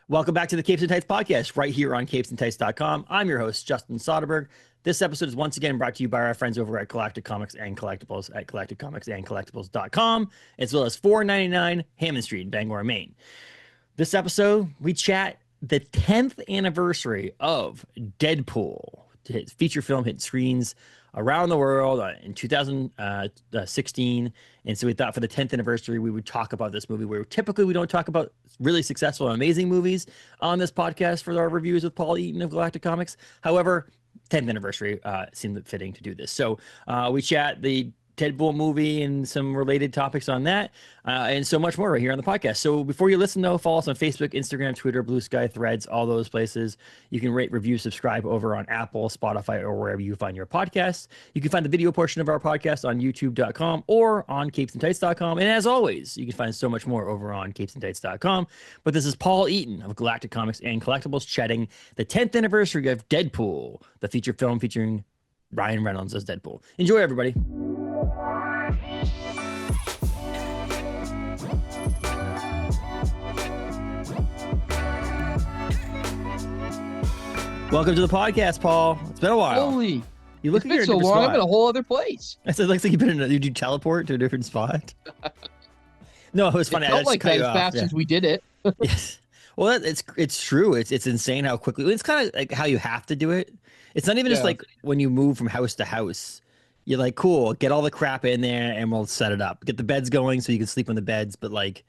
Welcome back to the Capes and Tights podcast right here on capesandtights.com. I'm your host, Justin Soderberg. This episode is once again brought to you by our friends over at Galactic Comics and Collectibles at galacticcomicsandcollectibles.com, as well as 499 Hammond Street in Bangor, Maine. This episode, we chat the 10th anniversary of Deadpool. His feature film hit screens around the world in 2016. And so we thought for the 10th anniversary, we would talk about this movie where typically we don't talk about really successful and amazing movies on this podcast for our reviews with Paul Eaton of Galactic Comics. However, 10th anniversary seemed fitting to do this. So we chat the Deadpool movie and some related topics on that and so much more right here on the podcast. So before you listen, though, follow us on Facebook, Instagram, Twitter, Blue Sky, Threads, all those places. You can rate, review, subscribe over on Apple, Spotify, or wherever you find your podcasts. You can find the video portion of our podcast on youtube.com or on capesandtights.com. And as always, you can find so much more over on capesandtights.com. But this is Paul Eaton of Galactic Comics and Collectibles chatting the 10th anniversary of Deadpool, the feature film featuring Ryan Reynolds as Deadpool. Enjoy, everybody. Welcome to the podcast, Paul. It's been a while. Holy, you look it's like been so long. I'm in a whole other place. I said, it looks like you've been did you teleport to a different spot? No, it was funny. It felt like that as fast as we did it. Yes. Well, it's true. It's insane how quickly. It's kind of like how you have to do it. It's not even just like when you move from house to house. You're like, cool, get all the crap in there and we'll set it up. Get the beds going so you can sleep on the beds, but like,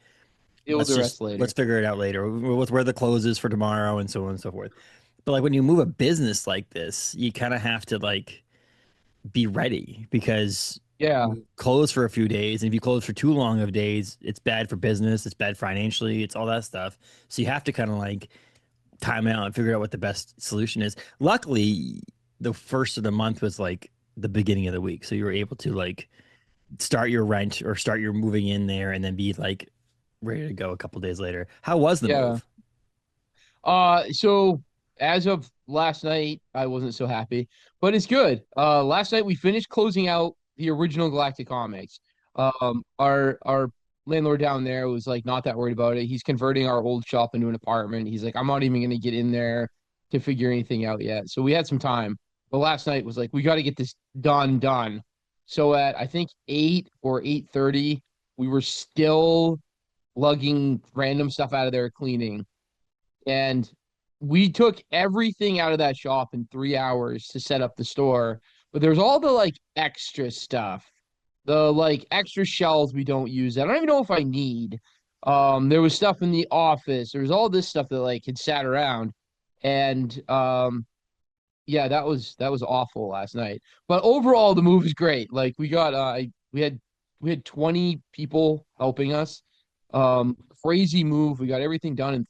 Let's figure it out later with where the clothes is for tomorrow and so on and so forth. But like when you move a business like this, you kind of have to like be ready because you close for a few days. And if you close for too long of days, it's bad for business. It's bad financially. It's all that stuff. So you have to kind of like time out and figure out what the best solution is. Luckily, the first of the month was like the beginning of the week. So you were able to like start your rent or start your moving in there and then be like ready to go a couple days later. How was the move? So as of last night, I wasn't so happy, but it's good. Last night we finished closing out the original Galactic Comics. Our landlord down there was like not that worried about it. He's converting our old shop into an apartment. He's like, I'm not even gonna get in there to figure anything out yet. So we had some time. But last night was like, we got to get this done. So at I think 8 or 8:30, we were still lugging random stuff out of there, cleaning. And we took everything out of that shop in 3 hours to set up the store. But there's all the like extra stuff, the like extra shelves we don't use that I don't even know if I need. There was stuff in the office. There was all this stuff that like had sat around. And yeah, that was awful last night. But overall, the move is great. Like we got we had 20 people helping us. Crazy move. We got everything done in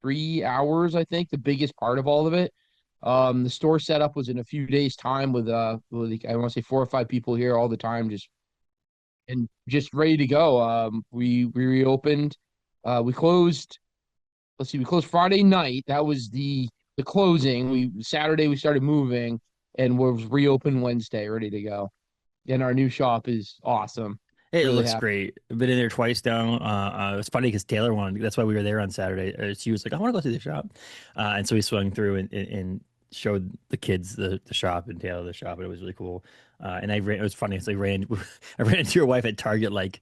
3 hours, I think, the biggest part of all of it. The store setup was in a few days' time with I want to say 4 or 5 people here all the time, just ready to go. We reopened. We closed. Let's see, we closed Friday night. That was the closing. Saturday we started moving and was reopened Wednesday, ready to go. And our new shop is awesome. It really looks great. I've been in there twice now. It's funny because Taylor wanted. That's why we were there on Saturday. She was like, "I want to go see the shop," and so we swung through and showed the kids the shop and Taylor the shop, and it was really cool. And I ran. It was funny. So I ran into your wife at Target like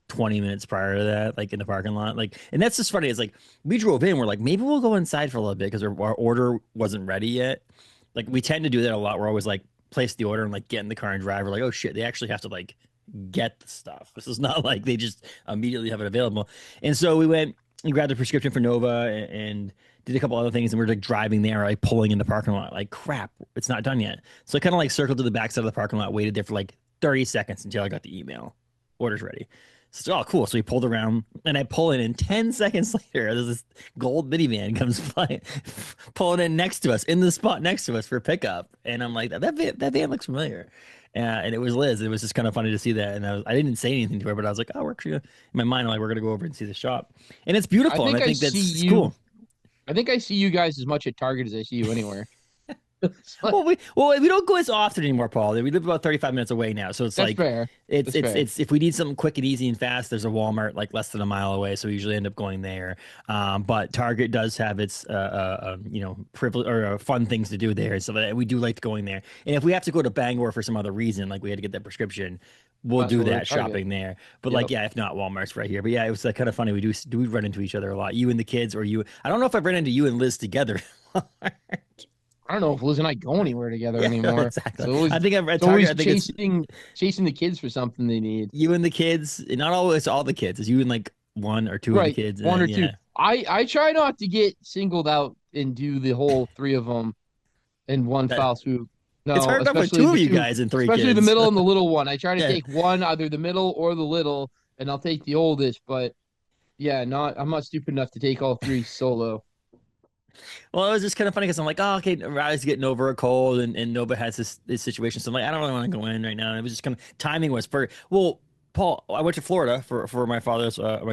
20 minutes prior to that, like in the parking lot. Like, and that's just funny. It's like we drove in. We're like, maybe we'll go inside for a little bit because our order wasn't ready yet. Like we tend to do that a lot. We're always like place the order and like get in the car and drive. We're like, oh shit, they actually have to like get the stuff. This is not like they just immediately have it available. And so we went and grabbed a prescription for Nova and did a couple other things. And we are like driving there, like pulling in the parking lot, like crap, it's not done yet. So I kind of like circled to the backside of the parking lot, waited there for like 30 seconds until I got the email. Order's ready. So, oh, cool. So we pulled around and I pull in, and 10 seconds later, there's this gold minivan comes flying, pulling in next to us, in the spot next to us for pickup. And I'm like, that van looks familiar. And it was Liz. It was just kind of funny to see that. And I didn't say anything to her, but I was like, oh, we're actually, in my mind, I'm like, we're going to go over and see the shop. And it's beautiful. I think that's cool. I think I see you guys as much at Target as I see you anywhere. It's like, we don't go as often anymore, Paul. We live about 35 minutes away now, so it's that's like fair. it's That's it's fair. it's if we need something quick and easy and fast, there's a Walmart like less than a mile away, so we usually end up going there. But Target does have its privilege or fun things to do there, so that we do like going there. And if we have to go to Bangor for some other reason, like we had to get that prescription, we'll That's do what I that target. shopping there. But like, Yep. yeah, if not, Walmart's right here. But yeah, it was kind of funny. We run into each other a lot. You and the kids, or you. I don't know if I've run into you and Liz together. I don't know if Liz and I go anywhere together Yeah, anymore. exactly. So always I think I'm at it's Target. always I think it's chasing the kids for something they need. you and the kids. Not always all the kids. It's you and like one or two of the Right. kids, and One then or two. yeah, I try not to get singled out and do the whole three of them in one that foul swoop. it's No, hard enough with two of you guys and three especially the kids. middle and the little one. I try to Yeah. take one, either the middle or the little, and I'll take the oldest. But yeah, I'm not stupid enough to take all three solo. Well, it was just kind of funny because I'm like, oh, okay, Riley's getting over a cold, and Nova has this situation, so I'm like, I don't really want to go in right now. And it was just kind of timing was for well, Paul. I went to Florida for my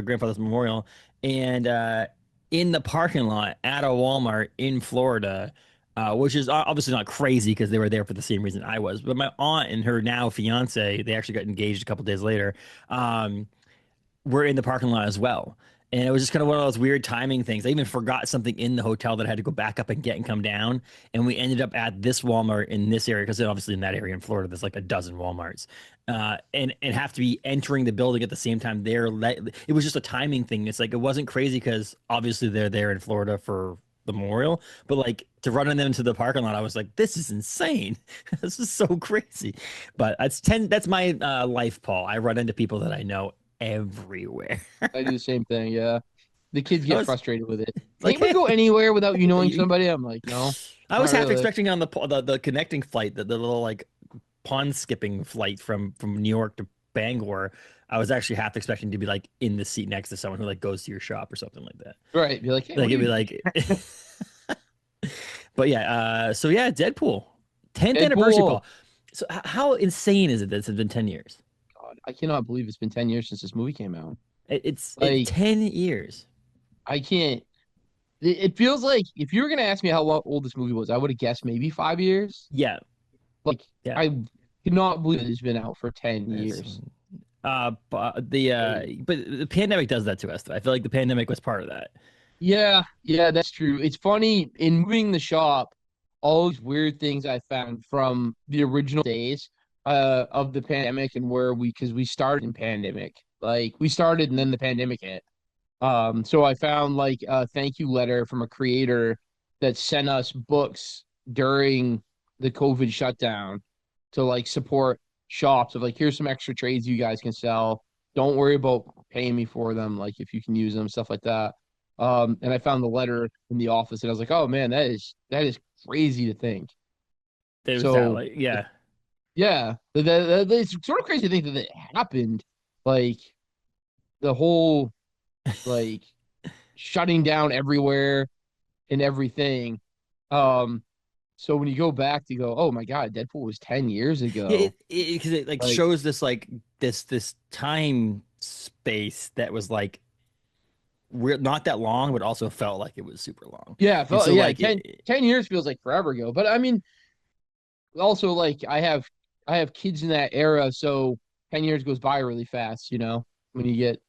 grandfather's memorial, and in the parking lot at a Walmart in Florida. Which is obviously not crazy because they were there for the same reason I was. But my aunt and her now fiance, they actually got engaged a couple days later. Um, were in the parking lot as well. And it was just kind of one of those weird timing things. I even forgot something in the hotel that I had to go back up and get and come down. And we ended up at this Walmart in this area because obviously in that area in Florida, there's like a dozen Walmarts, and have to be entering the building at the same time. It was just a timing thing. It's like it wasn't crazy because obviously they're there in Florida for the memorial, but like to run them into the parking lot, I was like, this is insane. This is so crazy. But that's my life, Paul. I run into people that I know everywhere. I do the same thing. Yeah, the kids I get was frustrated with it. Can like, anybody hey, go anywhere without you knowing somebody? I'm like, no, I not was half really. expecting on the connecting flight, the little like pond skipping flight from New York to Bangor. I was actually half expecting to be like in the seat next to someone who like goes to your shop or something like that. Right. Be like, hey, Like what are it'd be you like, but yeah. So yeah, Deadpool, 10th anniversary, Deadpool? Paul. So how insane is it that it's been 10 years? God, I cannot believe it's been 10 years since this movie came out. It's Like, 10 years. I can't. It feels like if you were gonna ask me how old this movie was, I would have guessed maybe 5 years. Yeah, Like, yeah. I cannot believe it's been out for 10 It's years. but the pandemic does that to us. Though. I feel like the pandemic was part of that. Yeah, yeah, that's true. It's funny in moving the shop, all these weird things I found from the original days of the pandemic and where because we started in pandemic. Like we started and then the pandemic hit. So I found like a thank you letter from a creator that sent us books during the COVID shutdown to like support shops of like here's some extra trades you guys can sell. Don't worry about paying me for them, like if you can use them, stuff like that. And I found the letter in the office and I was like, oh man, that is crazy to think. It was that So like yeah. yeah, it's sort of crazy to think that it happened. Like the whole like shutting down everywhere and everything. Um, so when you go back to go, oh my God, Deadpool was 10 years Yeah, ago. because it like Like, shows this like this time space that was like we're not that long, but also felt like it was super long. yeah, And so yeah, like 10 years feels like forever ago. But I mean, also like I have kids in that era, so 10 years goes by really fast, when you get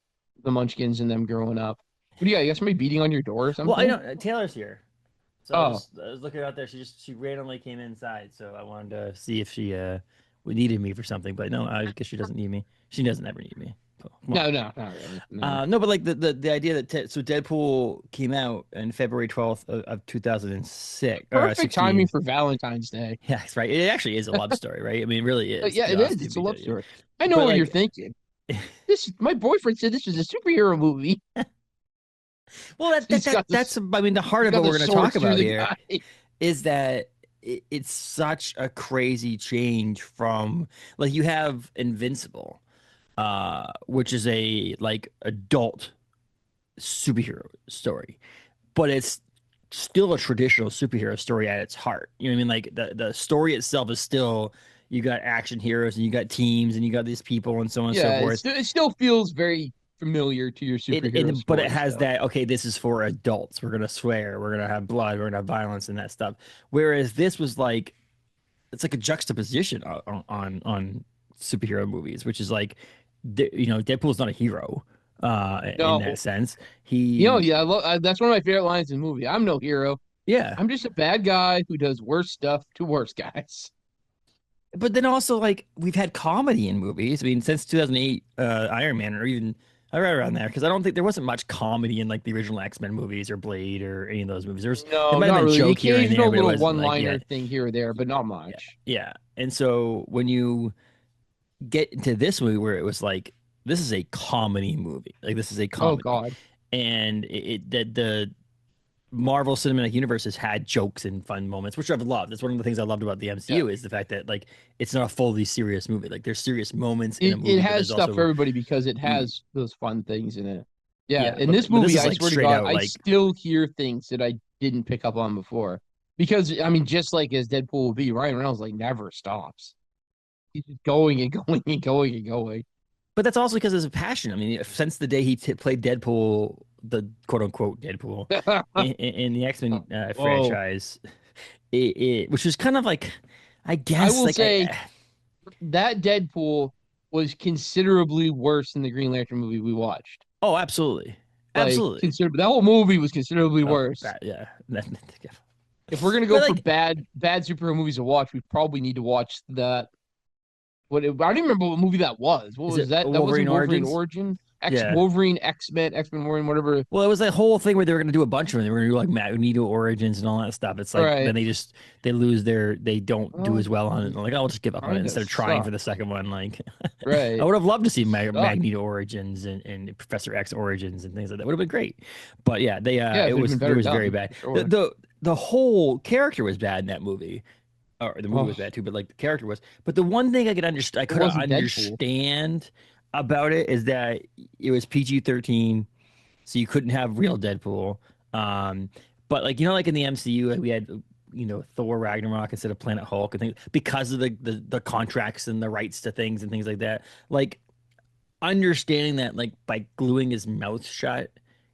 the munchkins and them growing up. What do you got? You got somebody beating on your door or well, I something? know Taylor's here. So Oh, I was looking out there. She randomly came inside, so I wanted to see if she needed me for something. But no, I guess she doesn't need me. She doesn't ever need me. So, come on. no, no, not really. No. No, but like the idea that so Deadpool came out on February 12th of 2006 or Perfect 16. timing for Valentine's Day. Yeah, it's right. It actually is a love story, right? I mean, it really is. To Yeah, be it honest is. with It's a you, love yeah. story. I know But what you're like, thinking. My boyfriend said this was a superhero movie. well, He's got that's I mean, the heart he's of got what the we're going to talk swords through about the here guy. is that it's such a crazy change from like you have Invincible, which is a like adult superhero story, but it's still a traditional superhero story at its heart. You know what I mean? Like the story itself is still you got action heroes and you got teams and you got these people and so on and so Yeah, forth. it still feels very familiar to your superhero but it story has still. that, okay, this is for adults. We're gonna swear, we're gonna have blood, we're gonna have violence and that stuff. Whereas this was like, it's like a juxtaposition on superhero movies, which is like, Deadpool's not a hero in that No, sense. He, yeah, that's one of my favorite lines in the movie. I'm no hero. yeah, I'm just a bad guy who does worse stuff to worse guys. but then also like we've had comedy in movies. I mean, since 2008, Iron Man, or even right around there, because I don't think there wasn't much comedy in like the original X-Men movies or Blade or any of those movies. There No, might have not been really. The joke here and there, occasional but it little wasn't like, one-liner yeah, thing here or there, but not yeah, much. yeah. And so when you get into this movie where it was like, this is a comedy movie, like this is a Oh comedy, God. and the Marvel Cinematic Universe has had jokes and fun moments, which I've loved. That's one of the things I loved about the Yeah. MCU, is the fact that like it's not a fully serious movie. Like there's serious moments in a It movie, but has there's stuff for also, everybody because it mm, has those fun things in it. Yeah, yeah, in but this this movie, is I like swear to straight God, out I like, still hear things that I didn't pick up on before. Because I mean, just like as Deadpool will be, Ryan Reynolds like never stops. He's just going and going and going and going. but that's also because of his passion. I mean, since the day he played Deadpool, the quote unquote Deadpool in the X-Men Whoa. franchise, which was kind of like, I I guess will like say that Deadpool was considerably worse than the Green Lantern movie we watched. oh, absolutely, Like, absolutely. consider that whole movie was considerably Oh, worse. that, yeah. If we're gonna go But for like, bad superhero movies to watch, we probably need to watch that. I don't even remember what movie that was. What is was it that? That Wolverine wasn't Wolverine Origins? Origin. Yeah. Wolverine, X Men Wolverine, whatever. Well, it was that whole thing where they were going to do a bunch of them. They were going to do like Magneto Origins and all that stuff. It's like then Right. they don't do Well, as well on it. And like, I'll just give up on it kind of instead of trying for sucked. the second one. Like, I Right. would have loved to see Sucked. Magneto Origins and Professor X Origins and things like that. Would have been great. But yeah, they Yeah, if it had been it better was very done, bad. for sure. The whole character was bad in that movie. Or the movie was Oh, bad too, but like the character was. But the one thing I it could wasn't Deadpool. understand about it is that it was PG-13, so you couldn't have real Deadpool. Um, but like, like in the MCU, like we had, Thor Ragnarok instead of Planet Hulk and things, because of the contracts and the rights to things and things like that. Like, understanding that like by gluing his mouth shut,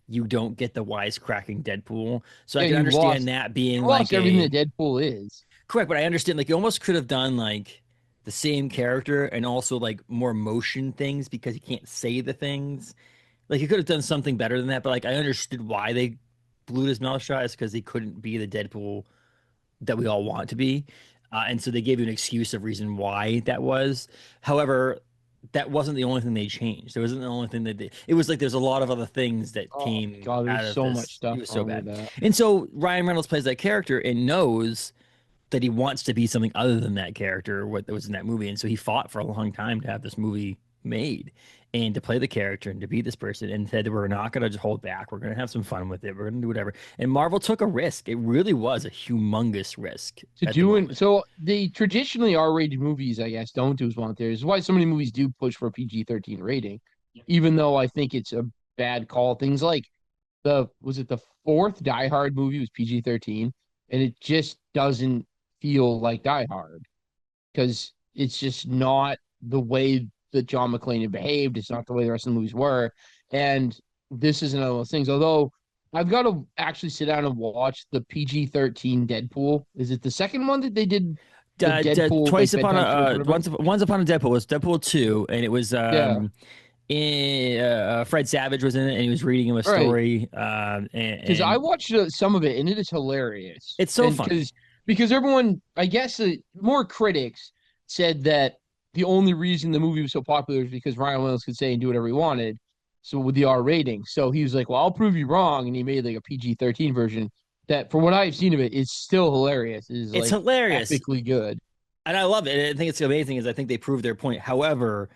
you don't get the wisecracking Deadpool. So I Yeah, can understand that you being like lost everything a that Deadpool is. correct, but I understand like you almost could have done like the same character and also like more motion things because he can't say the things. Like he could have done something better than that, but like I understood why they blew his mouth shut, is because he couldn't be the Deadpool that we all want to be. And so they gave you an excuse of reason why that was. However, that wasn't the only thing they changed. It wasn't the only thing that it was like there's a lot of other things that Oh came God, out there's of so much this. It stuff was so wrong with bad. that. And so Ryan Reynolds plays that character and knows that he wants to be something other than that character, what was in that movie. And so he fought for a long time to have this movie made and to play the character and to be this person, and said we're not going to just hold back. We're going to have some fun with it. We're going to do whatever. And Marvel took a risk. It really was a humongous risk To at the doing moment. so, the traditionally R-rated movies, I guess, don't do as well. There is why so many movies do push for a PG-13 rating, even though I think it's a bad call. Things like the fourth Die Hard movie was PG-13, and it just doesn't feel like Die Hard because it's just not the way that John McClane had behaved. It's not the way the rest of the movies were. And this is another one of those things. Although I've got to actually sit down and watch the PG-13 Deadpool. Is it the second one that they did the Deadpool like Twice upon a bedtime stories, whatever? once upon a Deadpool was Deadpool 2, and it was Yeah. Fred Savage was in it, and he was reading him a All right. story, Because I and watched some of it and it is hilarious. it's so And funny. because everyone, I guess, more critics said that the only reason the movie was so popular is because Ryan Reynolds could say and do whatever he wanted. So with the R rating, so he was like, "Well, I'll prove you wrong," and he made like a PG-13 version that, for what I've seen of it, is still hilarious. It is It's like hilarious, epically good. and I love it. And I think it's amazing is I think they proved their point. However,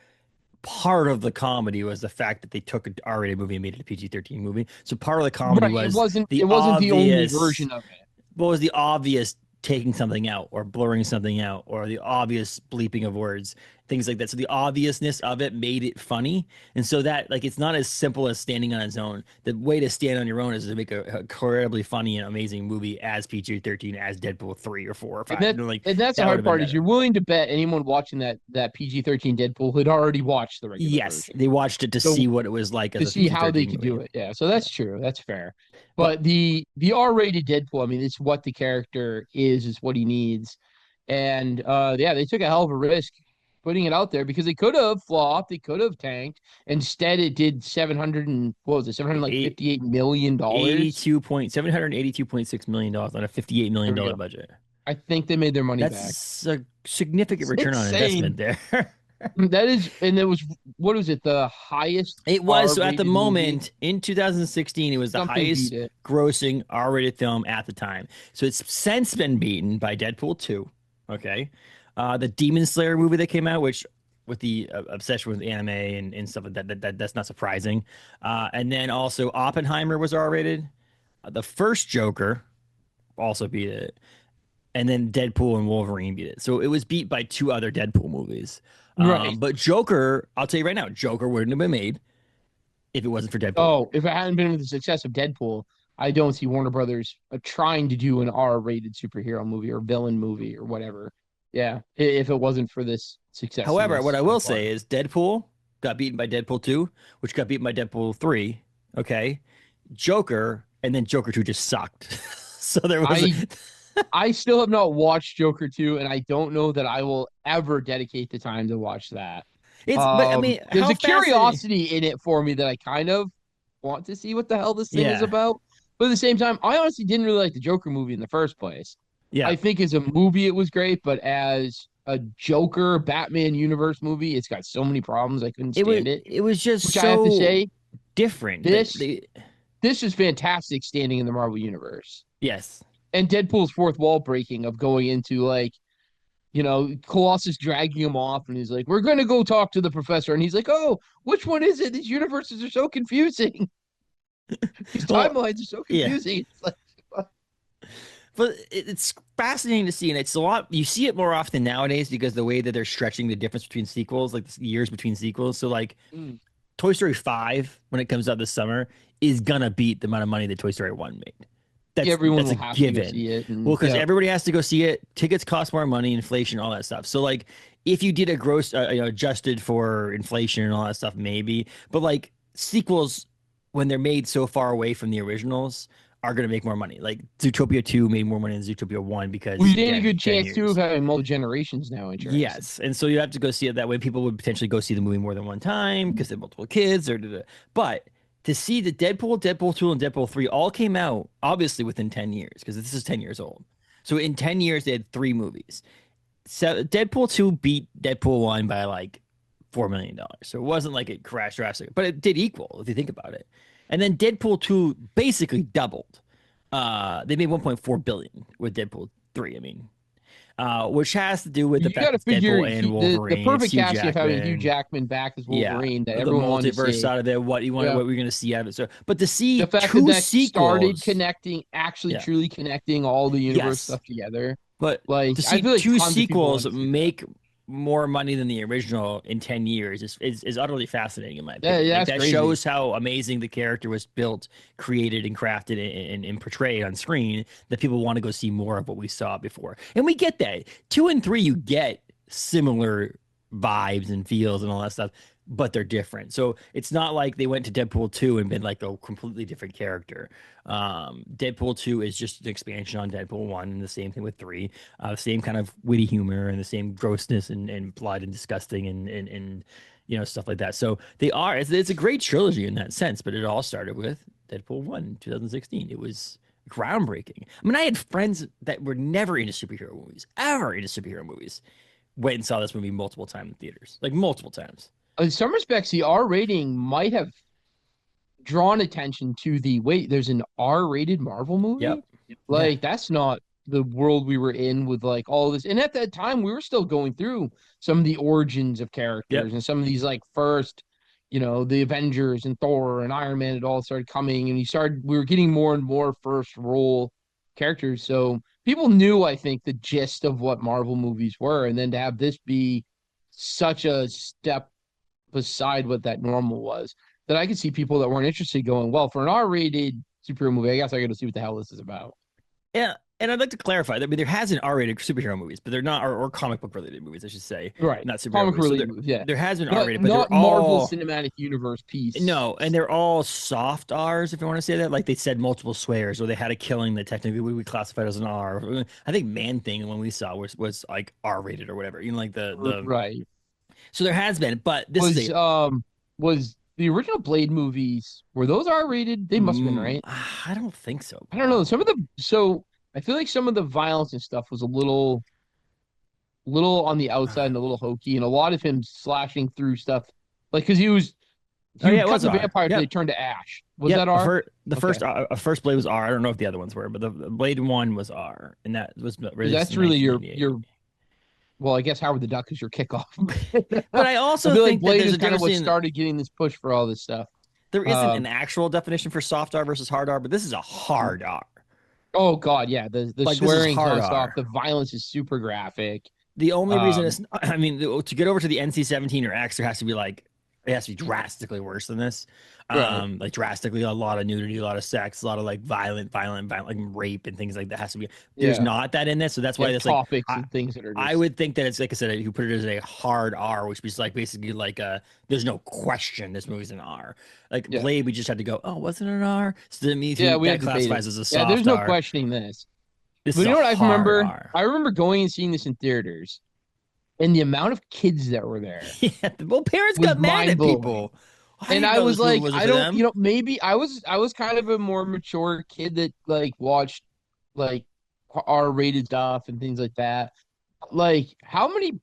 part of the comedy was the fact that they took an R-rated movie and made it a PG-13 movie. So part of the comedy Right. was It the wasn't the only obvious, version of it. what was the obvious taking something out or blurring something out or the obvious bleeping of words. things like that. So the obviousness of it made it funny. And so that like it's not as simple as standing on its own. The way to stand on your own is to make a incredibly funny and amazing movie as PG-13, as Deadpool 3 or 4 or And 5. that You know, like and that's the that would hard have been part is better. you're willing to bet anyone watching that PG-13 Deadpool had already watched the regular Yes, version. they watched it to So see what it was like as to a see how they PG-13 could movie. do it. Yeah, so Yeah. that's true. That's fair. But But the R-rated Deadpool, I mean, it's what the character is what he needs. And yeah, they took a hell of a risk putting it out there because they could have flopped, they could have tanked. Instead, it did 700 and what was it, 700 like eight, 58 million dollars. 782.6 million dollars on a $58 There million we go. budget. I think they made their money back. That's a significant It's return on investment insane. there. That is, and it was what was it? The highest It was so at the R-rated movie. moment in 2016, it was the Something beat highest it. grossing R-rated film at the time. So it's since been beaten by Deadpool 2. Okay. The Demon Slayer movie that came out, which with the obsession with anime and stuff like that's not surprising. And then also Oppenheimer was R-rated. The first Joker also beat it. And then Deadpool and Wolverine beat it. So it was beat by two other Deadpool movies. Right. But Joker, I'll tell you right now, Joker wouldn't have been made if it wasn't for Deadpool. Oh, if it hadn't been with the success of Deadpool, I don't see Warner Brothers trying to do an R-rated superhero movie or villain movie or whatever. Yeah, if it wasn't for this success in However, what this I so will far. say is Deadpool got beaten by Deadpool 2, which got beaten by Deadpool 3. Okay. Joker, and then Joker 2 just sucked. So there was a, I I still have not watched Joker 2, and I don't know that I will ever dedicate the time to watch that. but I mean, There's how a fascinating. curiosity in it for me that I kind of want to see what the hell this thing is Yeah. about. But at the same time, I honestly didn't really like the Joker movie in the first place. Yeah. I think as a movie it was great, but as a Joker Batman universe movie, it's got so many problems I couldn't stand it. It was just Which I have to so say, different that this they this is fantastic standing in the Marvel universe. yes. And Deadpool's fourth wall breaking of going into like, Colossus dragging him off and he's like, "We're gonna go talk to the professor." And he's like, "Oh, which one is it? These universes are so confusing. These Well, timelines are so yeah. confusing." It's like But it's fascinating to see, and it's a lot. You see it more often nowadays because the way that they're stretching the difference between sequels, like the years between sequels. So, like mm, Toy Story 5, when it comes out this summer, is gonna beat the amount of money that Toy Story 1 made. everyone That's will a have to go given. see it. Well, And because yeah. everybody has to go see it. Tickets cost more money, inflation, all that stuff. So, like, if you did a gross, adjusted for inflation and all that stuff, maybe. But like sequels, when they're made so far away from the originals, are going to make more money. Like Zootopia 2 made more money than Zootopia 1 We because, stand a again, good 10 chance too of years. having multiple generations now interested. Yes. And so you have to go see it that way. People would potentially go see the movie more than one time because they have multiple kids or da-da. But to see the Deadpool 2, and Deadpool 3 all came out obviously within 10 years because this is 10 years old. So in 10 years, they had three movies. So Deadpool 2 beat Deadpool 1 by like $4 million. So it wasn't like it crashed drastically, but it did equal if you think about it. And then Deadpool 2 basically doubled. They made 1.4 billion with Deadpool 3. I mean, which has to do with the You fact got to it's figure Deadpool and the Wolverine. It's perfect Hugh casting of having Hugh Jackman. Jackman back as Yeah, Wolverine that the everyone wanted to multiverse see. side of it, what you want, Yeah. what we're gonna see out of it. So, but to The see fact that two that started sequels, connecting, actually yeah, truly connecting all the universe yes, stuff together. but Like to I see feel like two tons of people want sequels to see that. make more money than the original in 10 years is utterly fascinating in my Yeah, opinion. yeah, Like that's that crazy. shows how amazing the character was built, created, and crafted and portrayed on screen that people want to go see more of what we saw before. And we get that. 2 and 3, you get similar vibes and feels and all that stuff, but they're different. So it's not like they went to Deadpool 2 and been like a completely different character. Deadpool 2 is just an expansion on Deadpool 1, and the same thing with 3. Same kind of witty humor and the same grossness and blood and disgusting and stuff like that. So it's a great trilogy in that sense, but it all started with Deadpool 1, 2016. It was groundbreaking. I mean, I had friends that were never into superhero movies, ever into superhero movies, went and saw this movie multiple times in theaters, like multiple times. In some respects, the R rating might have drawn attention to the wait, there's an R-rated Marvel Yep. movie? Yeah. Like that's not the world we were in with like all this. And at that time, we were still going through some of the origins of Yep. characters and some of these like first, the Avengers and Thor and Iron Man had all started coming and we were getting more and more first role characters. So people knew, I think, the gist of what Marvel movies were. And then to have this be such a step beside what that normal was that I could see people that weren't interested going, well, for an R-rated superhero movie, I guess I got to see what the hell this is about. Yeah, and I'd like to clarify that. I mean, there has been R-rated superhero movies, but they're not, or comic book related movies, I should say, Right. not superhero Comic movies. So related movies, yeah. there has been Not R-rated, but not they're Marvel all Cinematic Universe piece. no, and they're all soft R's, if you want to say that. Like they said multiple swears, or they had a killing that technically we classified as an R. I think Man Thing when we saw was like R-rated or whatever. You know, like the Right. so there has been, but this is Was a was the original Blade movies, were those R-rated? They must have been, right? I don't think so, I don't know. Paul. Some of the so I feel like some of the violence and stuff was a little on the outside and a little hokey, and a lot of him slashing through stuff, like because Oh he yeah, would it cut was the R. vampire till they Yep. turned to ash. Was Yep. that R? The Okay, first Blade was R. I don't know if the other ones were, but the Blade one was R, and that was because released that's in really 1998. your well, I guess Howard the Duck is your kickoff. But I I also feel like think that Blade there's is a kind of difference what in started getting this push for all this stuff. there isn't an Um, actual definition for soft R versus hard R, but this is a hard R. oh God, yeah, the Like this is swearing's hard nonstop. R. The violence is super graphic. The only reason Um, it's, I mean, to get over to the NC-17 or X, there has to be like, it has to be drastically worse than this. right. Like drastically, a lot of nudity, a lot of sex, a lot of like violent, like rape and things like that has to be. There's Yeah. not that in this, so that's Yeah, why it's like, topics I, and things that are I just would think that it's like I said, you put it as a hard R, which is like basically like a, there's no question this movie's an R. Like yeah. Blade, we just had to go, oh, wasn't it an R? So that means Yeah, we that had debated. classifies as a Yeah, there's soft no R. questioning this. This But is you a know what I hard remember? R. I remember going and seeing this in theaters, and the amount of kids that were there Yeah, well, parents was got mad mind at blowing. people. I And didn't I know was this movie like, wasn't I for don't, them. maybe I was kind of a more mature kid that like watched like R-rated stuff and things like that. Like, how many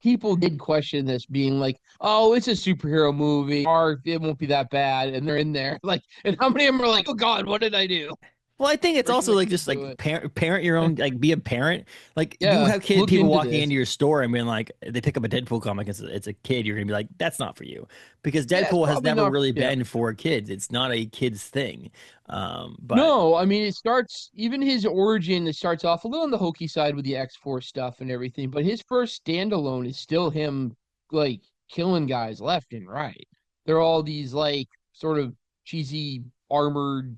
people did question this being like, oh, it's a superhero movie, or it won't be that bad, and they're in there. Like, and how many of them are like, oh God, what did I do? Well, I think it's Bringing also my like kids just to like it. parent your own, like be a parent. Like you Yeah, have look people into walking this. into your store and being like, they pick up a Deadpool comic, it's a kid. You're gonna be like, that's not for you, because Yeah, it's Deadpool has probably never not. really Yeah. been for kids. It's not a kids thing. But No, I mean, it starts, even his origin, it starts off a little on the hokey side with the X-Force stuff and everything, but his first standalone is still him, like, killing guys left and right. They're all these, like, sort of cheesy, armored,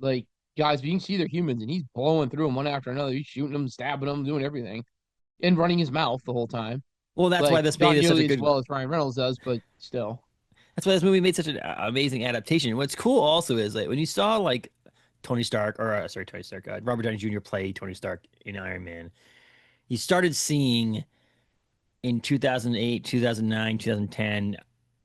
like, guys, but you can see they're humans, and he's blowing through them one after another. He's shooting them, stabbing them, doing everything, and running his mouth the whole time. well, that's why Like, this not made it such a nearly as good. well as Ryan Reynolds does, but still. That's why this movie made such an amazing adaptation. What's cool also is like when you saw like Tony Stark or sorry Tony Stark, Robert Downey Jr. play Tony Stark in Iron Man. You started seeing in 2008, 2009, 2010,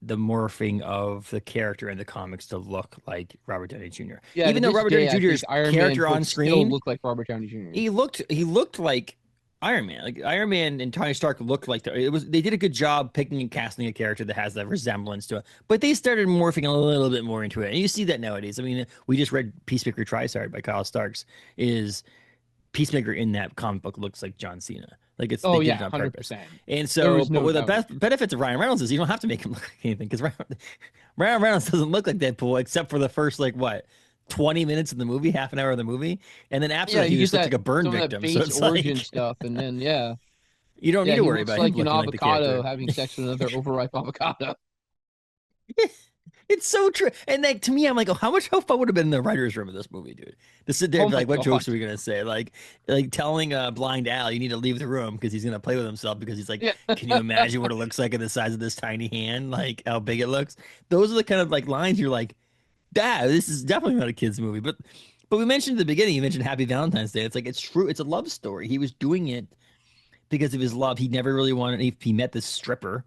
the morphing of the character in the comics to look like Robert Downey Jr. Yeah, to Even though this Robert Downey day, I think Jr.'s Iron Man character on folks still screen, look like Robert Downey Jr. he looked like Iron Man. Like Iron Man and Tony Stark looked like it was. They did a good job picking and casting a character that has that resemblance to it. But they started morphing a little bit more into it, and you see that nowadays. I mean, we just read Peacemaker Trisard by Kyle Starks. Is Peacemaker in that comic book looks like John Cena. Like they Oh did yeah, it on purpose. 100%. And There so, was but no with the doubt. benefits of Ryan Reynolds is you don't have to make him look like anything because Ryan Reynolds doesn't look like Deadpool except for the first like what 20 minutes of the movie, half an hour of the movie, and then after Yeah, that he you get just looks that like a burn some of that victim. So base it's origin like stuff, and then yeah, you don't need yeah, to he worry looks about him like an looking like the avocado character. having sex with another overripe avocado. It's so true. And like to me, I'm like, oh, how much fun would have been in the writer's room of this movie, dude? To sit there Oh and be my like, what God. jokes are we gonna say? Like telling blind Al, you need to leave the room because he's gonna play with himself because he's like, Yeah. can you imagine what it looks like in the size of this tiny hand? Like how big it looks. Those are the kind of like lines you're like, Dad, this is definitely not a kid's movie. But we mentioned at the beginning, you mentioned Happy Valentine's Day. It's like it's true, it's a love story. He was doing it because of his love. He never really wanted he met this stripper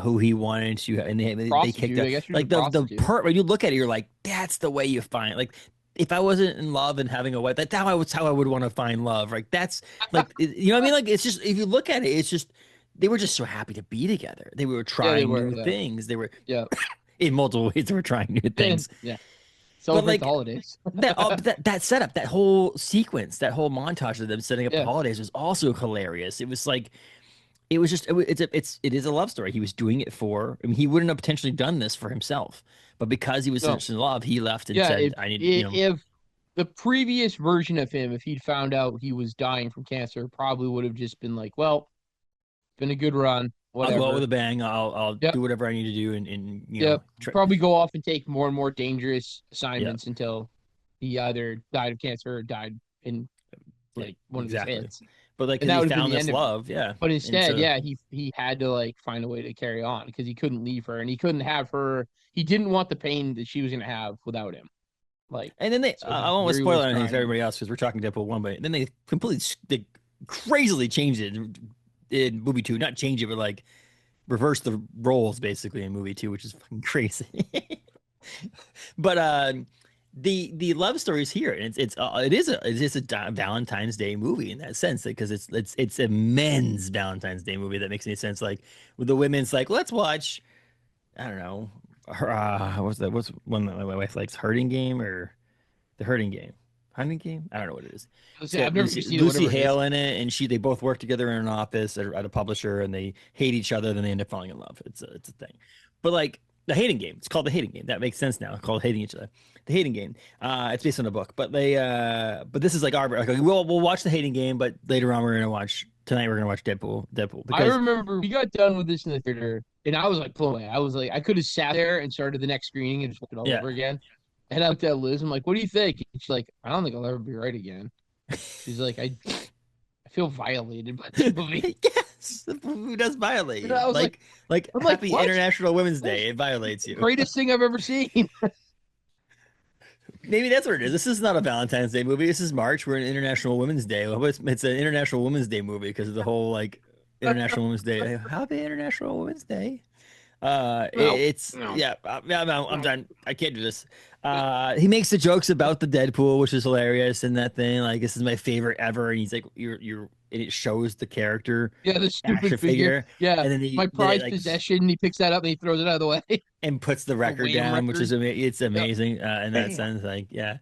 who he wanted to, and they kicked Prostitute. out I guess she was a like the prostitute. part when you look at it, you're like, that's the way you find like if I wasn't in love and having a wife, that's how I would want to find love. Like that's like you know what I mean? Like it's just if you look at it, it's just they were just so happy to be together. They were Yeah, they trying were. new Yeah. things. They were Yeah. in multiple ways. They were trying new And things. yeah. But Celebrate the like holidays. that setup, that whole sequence, that whole montage of them setting up the Yeah. holidays was also hilarious. It was like it was just it is a love story. He was doing it for. I mean, he wouldn't have potentially done this for himself, but because he was No. such in love, he left and Yeah, said, "I need if the previous version of him, if he'd found out he was dying from cancer, probably would have just been like, well, been a good run. I'll go out with Whatever. a bang. I'll Yep. do whatever I need to do, and Yep. Probably go off and take more and more dangerous yeah, assignments until he either died of cancer or died in yeah, like one of his exactly. hits. But like, And because that he would have been found the this end of it. love, yeah, But and instead, so yeah, he had to like find a way to carry on because he couldn't leave her and he couldn't have her. He didn't want the pain that she was gonna have without him. Like, and then so I that's won't where he spoil was anything for trying to. everybody else because we're talking Deadpool 1, but then they completely they crazily changed it in movie 2. Not change it, but like reverse the roles basically in movie 2, which is fucking crazy. But the love story is here, and it is a Valentine's Day movie in that sense because it's a men's Valentine's Day movie that makes any sense. Like with the women's, like let's watch, I don't know, what's one that my wife likes, Hurting Game or the Hurting Game, Hunting Game. I don't know what it is. It's I've got never Lucy seen it, Lucy whatever it is. Hale in it, and they both work together in an office at a publisher, and they hate each other. Then they end up falling in love. It's a thing, but like the Hating Game. It's called the Hating Game. That makes sense now. It's called hating each other. The Hating Game. It's based on a book, but this is like our like we'll watch the Hating Game, but later on we're gonna watch Deadpool I because remember we got done with this in the theater, and I was like blown away. I was like, I could have sat there and started the next screening and just watched it all yeah. over again. And I looked at Liz. I'm like, "What do you think?" And she's like, "I don't think I'll ever be right again." She's like, I feel violated by this movie." Yes, who does violate And you? I was Like I'm like, Happy "What? International Women's That's Day, it violates the you. greatest thing I've ever seen." Maybe that's what it is. This is not a Valentine's Day movie. This is March. We're in International Women's Day. Well, it's an International Women's Day movie because of the whole like International Women's Day. Happy International Women's Day. No, It's no. yeah. I'm done. I can't do this. He makes the jokes about the Deadpool, which is hilarious, and that thing. Like this is my favorite ever, and he's like, and it shows the character Yeah, the action stupid figure. figure, Yeah, and my then it prized like possession. He picks that up and he throws it out of the way. and puts the The record Wham down, which is record. it's Yep. amazing in that Bam. sense. Like, yeah,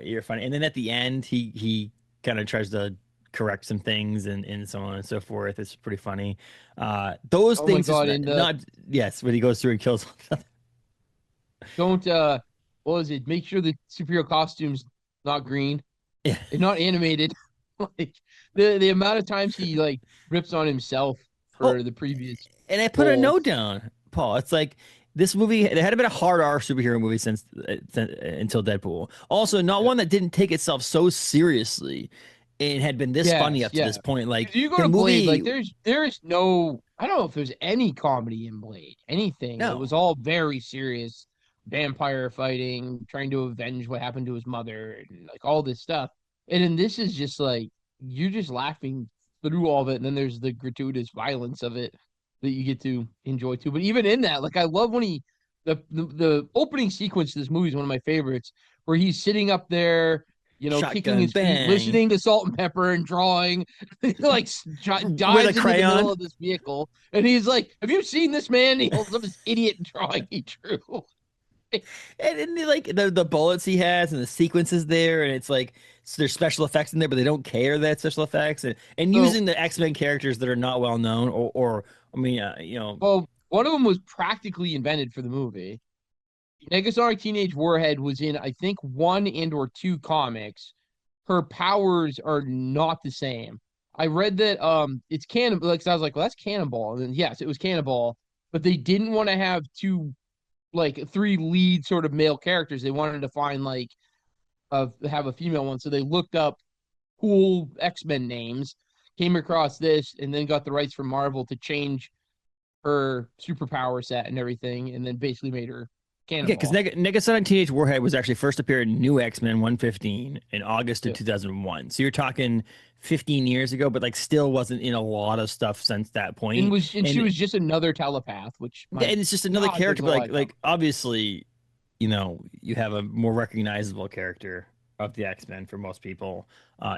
you're funny. And then at the end, he kind of tries to correct some things and so on and so forth. It's pretty funny. Those Oh my things just God! And not yes when he goes through and kills. don't what was it? Make sure the superhero costume's not green Yeah, and not animated. Like the amount of times he like rips on himself oh, for the previous and I put a roles. note down, Paul. It's like this movie. They had been a hard R superhero movie since until Deadpool. Also, not Yeah. one that didn't take itself so seriously and had been this funny Yes, up to yeah. this point. Like If you go the to Blade, movie, like there's no I don't know if there's any comedy in Blade. Anything. It no. was all very serious. Vampire fighting, trying to avenge what happened to his mother, and like all this stuff. And then this is just like you're just laughing through all of it, and then there's the gratuitous violence of it that you get to enjoy too. But even in that, like I love when the opening sequence to this movie is one of my favorites, where he's sitting up there, kicking Shotgun his feet, bang listening to Salt and Pepper and drawing, like with a dives into the middle crayon. of this vehicle, and he's like, "Have you seen this man?" He holds up his idiot drawing he drew. And like the bullets he has and the sequences there, and it's like so there's special effects in there, but they don't care that special effects and So, using the X-Men characters that are not well known or I mean well, one of them was practically invented for the movie. Negasonic Teenage Warhead was in, I think, one and or two comics. Her powers are not the same. I read that it's Cannonball. Like, so I was like, well, that's Cannonball. And then, yes, it was Cannonball, but they didn't want to have three lead sort of male characters. They wanted to find have a female one. So they looked up cool X-Men names, came across this, and then got the rights from Marvel to change her superpower set and everything, and then basically made her yeah, because Cannonball. Negasonic Teenage Warhead was actually first appeared in New X-Men 115 in August of Yeah. 2001. So you're talking 15 years ago, but like still wasn't in a lot of stuff since that And point. was and she And was just another telepath, which my and it's just another God, there's character, a but lot of like obviously, you have a more recognizable character of the X-Men for most people